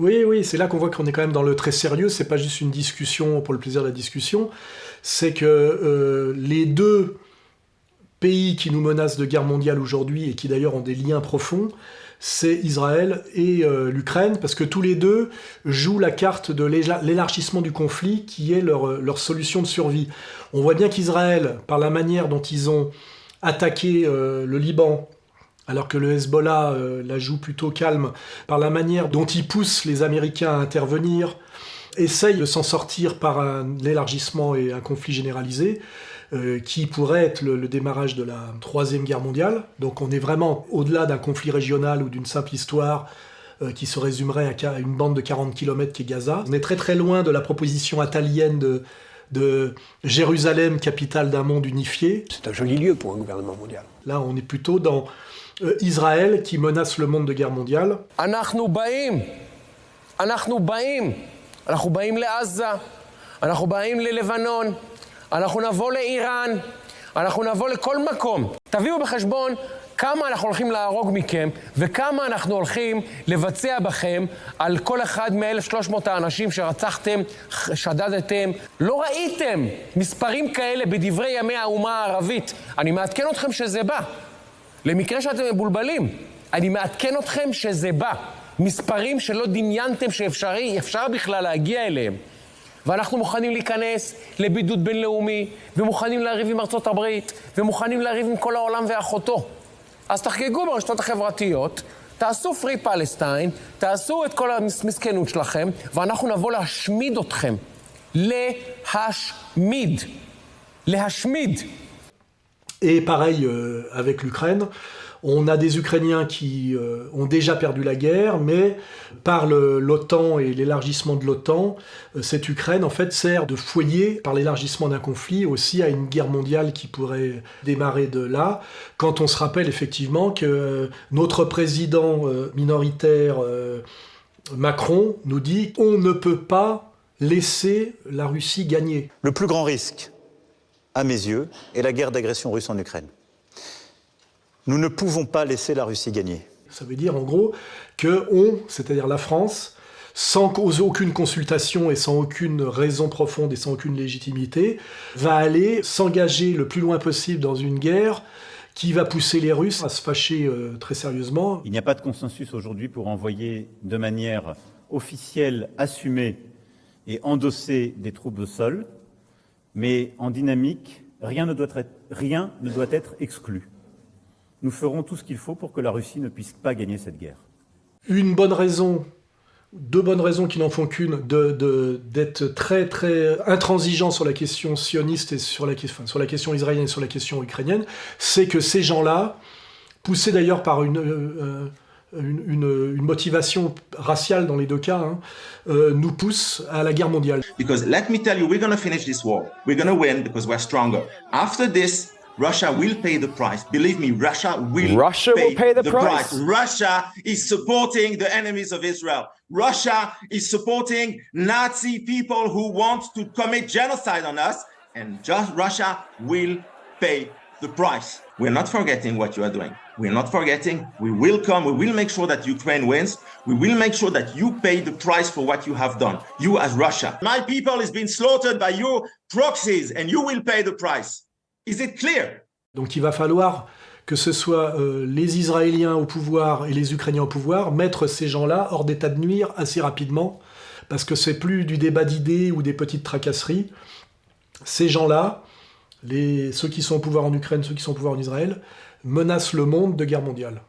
Oui, oui, c'est là qu'on voit qu'on est quand même dans le très sérieux, c'est pas juste une discussion pour le plaisir de la discussion, c'est que les deux pays qui nous menacent de guerre mondiale aujourd'hui, et qui d'ailleurs ont des liens profonds, c'est Israël et l'Ukraine, parce que tous les deux jouent la carte de l'élargissement du conflit, qui est leur solution de survie. On voit bien qu'Israël, par la manière dont ils ont attaqué le Liban, alors que le Hezbollah la joue plutôt calme, par la manière dont ils poussent les Américains à intervenir, essaye de s'en sortir par un élargissement et un conflit généralisé, qui pourrait être le démarrage de la Troisième Guerre mondiale. Donc on est vraiment au-delà d'un conflit régional ou d'une simple histoire qui se résumerait à une bande de 40 km qui est Gaza. On est très très loin de la proposition attalienne de Jérusalem, capitale d'un monde unifié. C'est un joli lieu pour un gouvernement mondial. Là, on est plutôt dans Israël qui menace le monde de guerre mondiale. אנחנו באים לעזה, אנחנו באים ללבנון, אנחנו נבוא לאיראן, אנחנו נבוא לכל מקום. תביאו בחשבון כמה אנחנו הולכים להרוג מכם, וכמה אנחנו הולכים לבצע בכם על כל אחד מ-1,300 האנשים שרצחתם, שדדתם. לא ראיתם מספרים כאלה בדברי ימי האומה הערבית. אני מעדכן אתכם שזה בא. למקרה שאתם מבולבלים, אני מעדכן אתכם שזה בא. מספרים שלא דמיינתם שאפשר בכלל להגיע אליהם. ואנחנו מוכנים להיכנס לבידוד בינלאומי, ומוכנים להריב עם ארצות הברית, ומוכנים להריב עם כל העולם ואחותו. אז תחגגו ברשתות החברתיות, תעשו פרי פלסטיין, תעשו את כל המסכנות שלכם, ואנחנו נבוא להשמיד אתכם. להשמיד. Et pareil avec l'Ukraine, on a des Ukrainiens qui ont déjà perdu la guerre, mais par l'OTAN et l'élargissement de l'OTAN, cette Ukraine en fait sert de foyer, par l'élargissement d'un conflit, aussi à une guerre mondiale qui pourrait démarrer de là, quand on se rappelle effectivement que notre président minoritaire Macron nous dit « on ne peut pas laisser la Russie gagner ». Le plus grand risque, à mes yeux, est la guerre d'agression russe en Ukraine. Nous ne pouvons pas laisser la Russie gagner. Ça veut dire en gros que c'est-à-dire la France, sans aucune consultation et sans aucune raison profonde et sans aucune légitimité, va aller s'engager le plus loin possible dans une guerre qui va pousser les Russes à se fâcher très sérieusement. Il n'y a pas de consensus aujourd'hui pour envoyer de manière officielle, assumée et endossée des troupes au sol, mais en dynamique, rien ne doit être exclu. Nous ferons tout ce qu'il faut pour que la Russie ne puisse pas gagner cette guerre. Deux bonnes raisons qui n'en font qu'une, d'être très très intransigeant sur la question sioniste et sur la question israélienne et sur la question ukrainienne, c'est que ces gens-là, poussés d'ailleurs par une motivation raciale dans les deux cas, nous poussent à la guerre mondiale. Because let me tell you, we're going to finish this war. We're going to win because we're stronger. After this, Russia will pay the price. Believe me, Russia will pay the price. Russia is supporting the enemies of Israel. Russia is supporting Nazi people who want to commit genocide on us, and just Russia will pay the price. We're not forgetting what you are doing. We're not forgetting. We will come. We will make sure that Ukraine wins. We will make sure that you pay the price for what you have done. You as Russia. My people is being slaughtered by your proxies, and you will pay the price. Is it clear? Donc il va falloir que ce soit les Israéliens au pouvoir et les Ukrainiens au pouvoir, mettre ces gens-là hors d'état de nuire assez rapidement, parce que c'est plus du débat d'idées ou des petites tracasseries. Ces gens-là, ceux qui sont au pouvoir en Ukraine, ceux qui sont au pouvoir en Israël, menacent le monde de guerre mondiale.